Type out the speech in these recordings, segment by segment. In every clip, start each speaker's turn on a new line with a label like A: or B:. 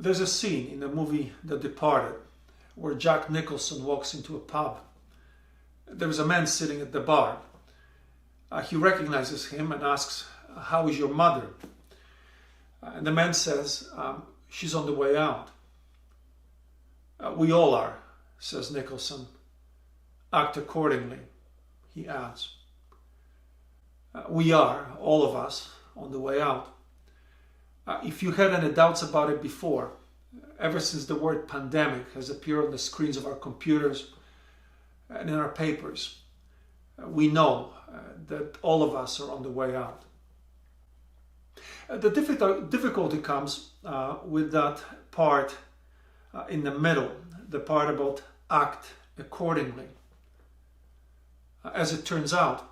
A: There's a scene in the movie The Departed where Jack Nicholson walks into a pub. There is a man sitting at the bar. He recognizes him and asks, "How is your mother?" And the man says, "She's on the way out." "We all are," says Nicholson. "Act accordingly," he adds. We are, all of us, on the way out. If you had any doubts about it before, ever since the word pandemic has appeared on the screens of our computers and in our papers, we know that all of us are on the way out. The difficulty comes with that part in the middle, the part about act accordingly. As it turns out,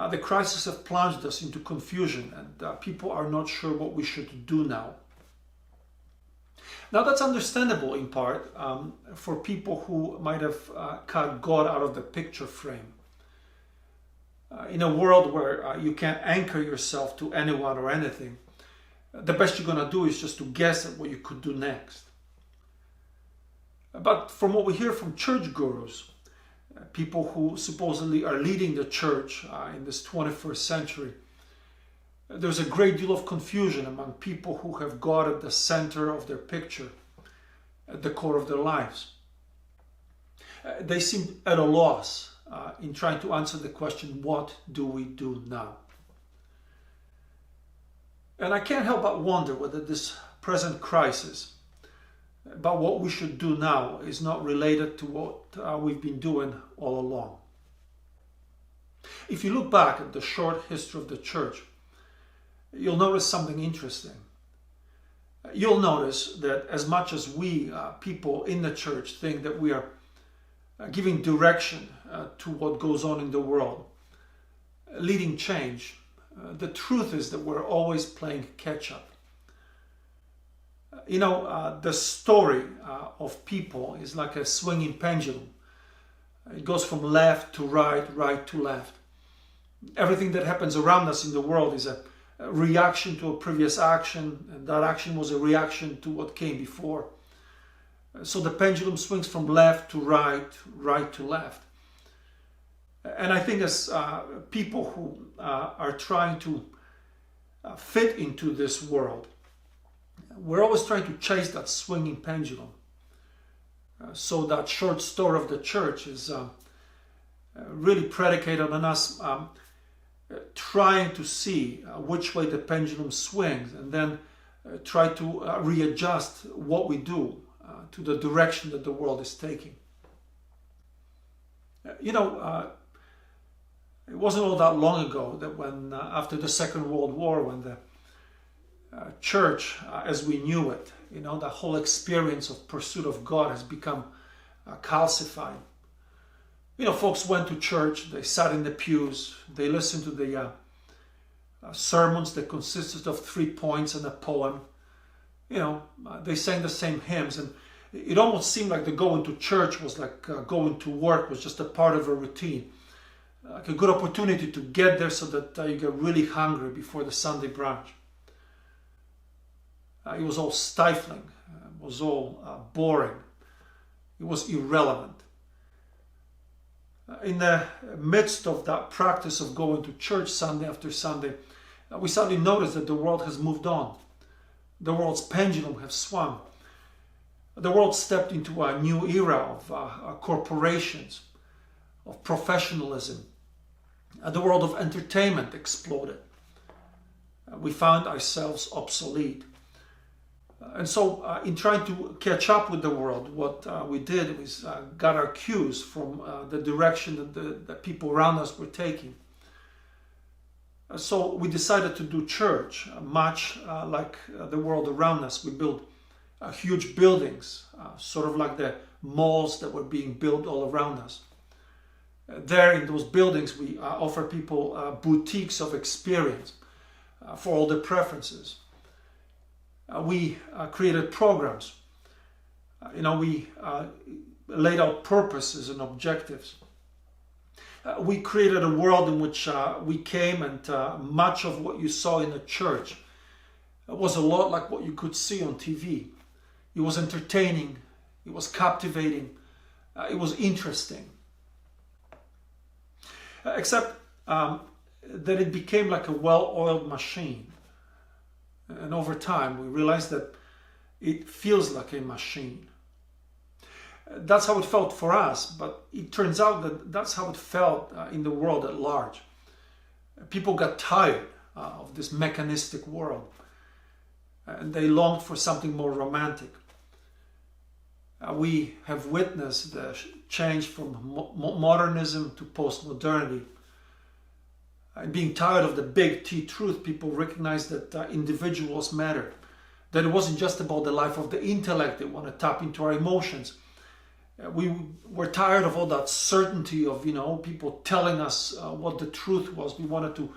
A: the crisis has plunged us into confusion, and people are not sure what we should do now. Now, that's understandable in part for people who might have cut God out of the picture frame. In a world where you can't anchor yourself to anyone or anything, the best you're going to do is just to guess at what you could do next. But from what we hear from church gurus, people who supposedly are leading the church in this 21st century, there's a great deal of confusion among people who have God at the center of their picture, at the core of their lives. They seem at a loss in trying to answer the question, what do we do now? And I can't help but wonder whether this present crisis about what we should do now is not related to what we've been doing all along. If you look back at the short history of the church, you'll notice something interesting. You'll notice that as much as we, people in the church, think that we are giving direction to what goes on in the world, leading change, the truth is that we're always playing catch up. The story of people is like a swinging pendulum. It goes from left to right, right to left. Everything that happens around us in the world is a reaction to a previous action, and that action was a reaction to what came before. So the pendulum swings from left to right, right to left. And I think as people who are trying to fit into this world, we're always trying to chase that swinging pendulum. So that short story of the church is really predicated on us trying to see which way the pendulum swings, and then try to readjust what we do to the direction that the world is taking. It wasn't all that long ago that when after the Second World War, when the church as we knew it, the whole experience of pursuit of God has become calcified. Folks went to church, they sat in the pews, they listened to the sermons that consisted of 3 points and a poem. They sang the same hymns, and it almost seemed like the going to church was like going to work, was just a part of a routine. Like a good opportunity to get there so that you get really hungry before the Sunday brunch. It was all stifling, it was all boring, it was irrelevant. In the midst of that practice of going to church Sunday after Sunday, we suddenly noticed that the world has moved on. The world's pendulum has swung. The world stepped into a new era of corporations, of professionalism. The world of entertainment exploded. We found ourselves obsolete. And so in trying to catch up with the world, what we did was got our cues from the direction that the people around us were taking. So we decided to do church, much like the world around us. We built huge buildings, sort of like the malls that were being built all around us. There in those buildings, we offer people boutiques of experience for all their preferences. We created programs. We laid out purposes and objectives. We created a world in which we came, and much of what you saw in the church was a lot like what you could see on TV. It was entertaining, it was captivating, it was interesting. Except that it became like a well-oiled machine. And over time, we realized that it feels like a machine. That's how it felt for us, but it turns out that that's how it felt in the world at large. People got tired of this mechanistic world, and they longed for something more romantic. We have witnessed the change from modernism to postmodernity. And being tired of the big T truth, people recognized that individuals mattered. That it wasn't just about the life of the intellect. They want to tap into our emotions. We were tired of all that certainty of, people telling us what the truth was. We wanted to,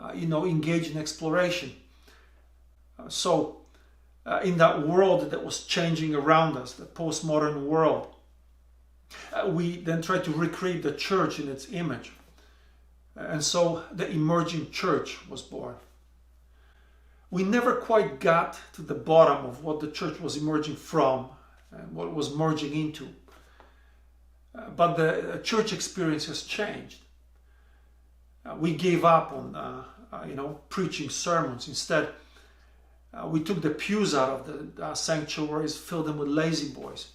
A: engage in exploration. So in that world that was changing around us, the postmodern world, we then tried to recreate the church in its image. And so the emerging church was born. We never quite got to the bottom of what the church was emerging from and what it was merging into. But the church experience has changed. We gave up on, preaching sermons. Instead, we took the pews out of the sanctuaries, filled them with lazy boys.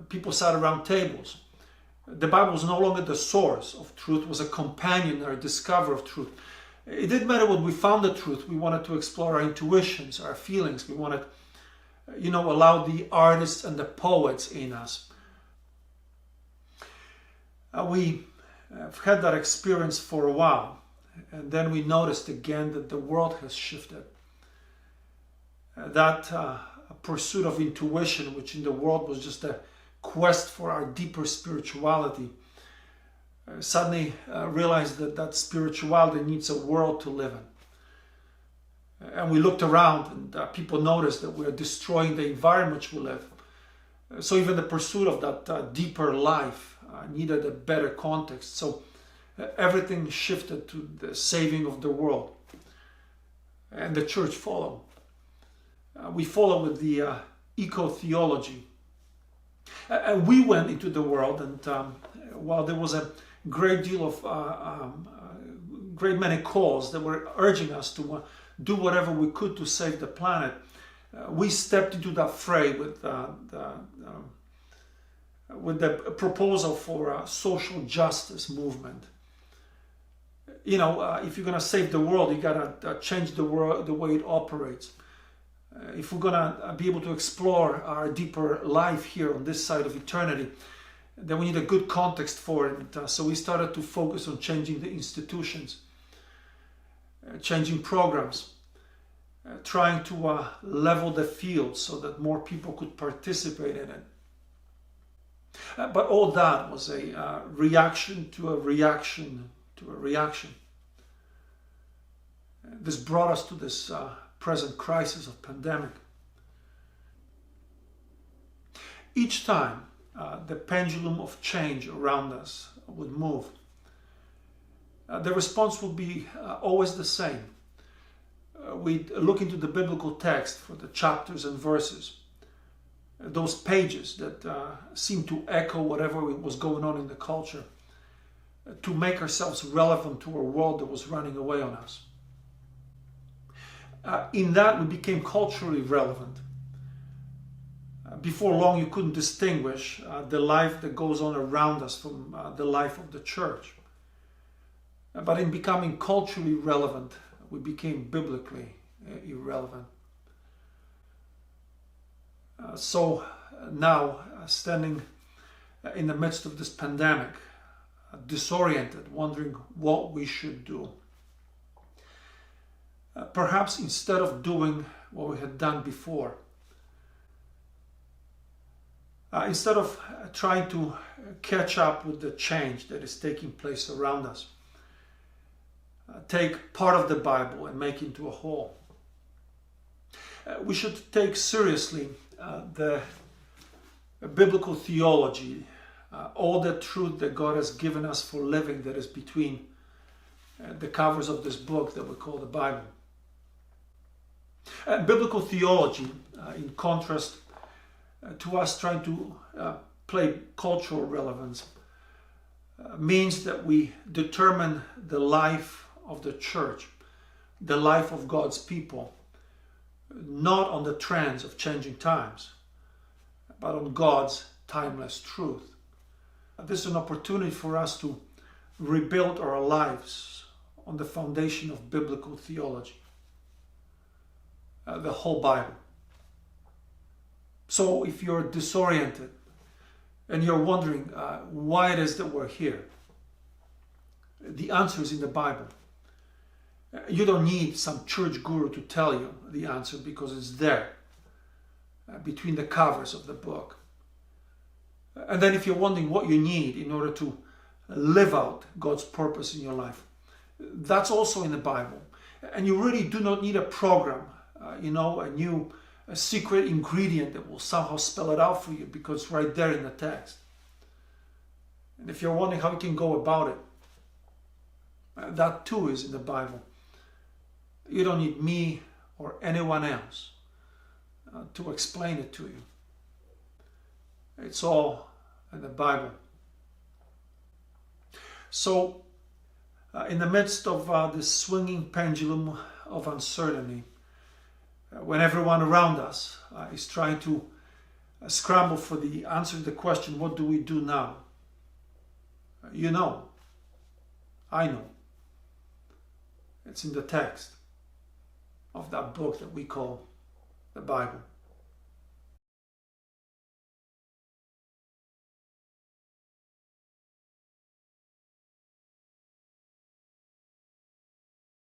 A: People sat around tables. The Bible was no longer the source of truth, it was a companion or a discoverer of truth. It didn't matter when we found the truth. We wanted to explore our intuitions, our feelings. We wanted, allow the artists and the poets in us. We have had that experience for a while, and then we noticed again that the world has shifted. That pursuit of intuition, which in the world was just a quest for our deeper spirituality, suddenly realized that spirituality needs a world to live in. And we looked around, and people noticed that we are destroying the environment we live. So even the pursuit of that deeper life needed a better context. So everything shifted to the saving of the world. And the church followed. We follow with the eco-theology. And we went into the world, and while there was a great deal of, great many calls that were urging us to do whatever we could to save the planet, we stepped into that fray with the proposal for a social justice movement. If you're going to save the world, you got to change the world, the way it operates. If we're going to be able to explore our deeper life here on this side of eternity, then we need a good context for it. So we started to focus on changing the institutions, changing programs, trying to level the field so that more people could participate in it. But all that was a reaction to a reaction to a reaction. This brought us to this present crisis of pandemic. Each time the pendulum of change around us would move, the response would be always the same. We'd look into the biblical text for the chapters and verses, those pages that seem to echo whatever was going on in the culture, to make ourselves relevant to a world that was running away on us. In that, we became culturally relevant. Before long, you couldn't distinguish the life that goes on around us from the life of the church. But in becoming culturally relevant, we became biblically irrelevant. So now, standing in the midst of this pandemic, disoriented, wondering what we should do. Perhaps instead of doing what we had done before, instead of trying to catch up with the change that is taking place around us, take part of the Bible and make it into a whole. We should take seriously the biblical theology, all the truth that God has given us for living that is between the covers of this book that we call the Bible. Biblical theology, in contrast to us trying to play cultural relevance, means that we determine the life of the church, the life of God's people, not on the trends of changing times, but on God's timeless truth. This is an opportunity for us to rebuild our lives on the foundation of biblical theology, the whole Bible. So if you're disoriented and you're wondering why it is that we're here, the answer is in the Bible. You don't need some church guru to tell you the answer, because it's there between the covers of the book. And then if you're wondering what you need in order to live out God's purpose in your life, that's also in the Bible. And you really do not need a program, a new secret ingredient that will somehow spell it out for you, because it's right there in the text. And if you're wondering how you can go about it, that too is in the Bible. You don't need me or anyone else to explain it to you. It's all in the Bible. So, in the midst of this swinging pendulum of uncertainty, when everyone around us is trying to scramble for the answer to the question, what do we do now? You know, I know. It's in the text of that book that we call the Bible.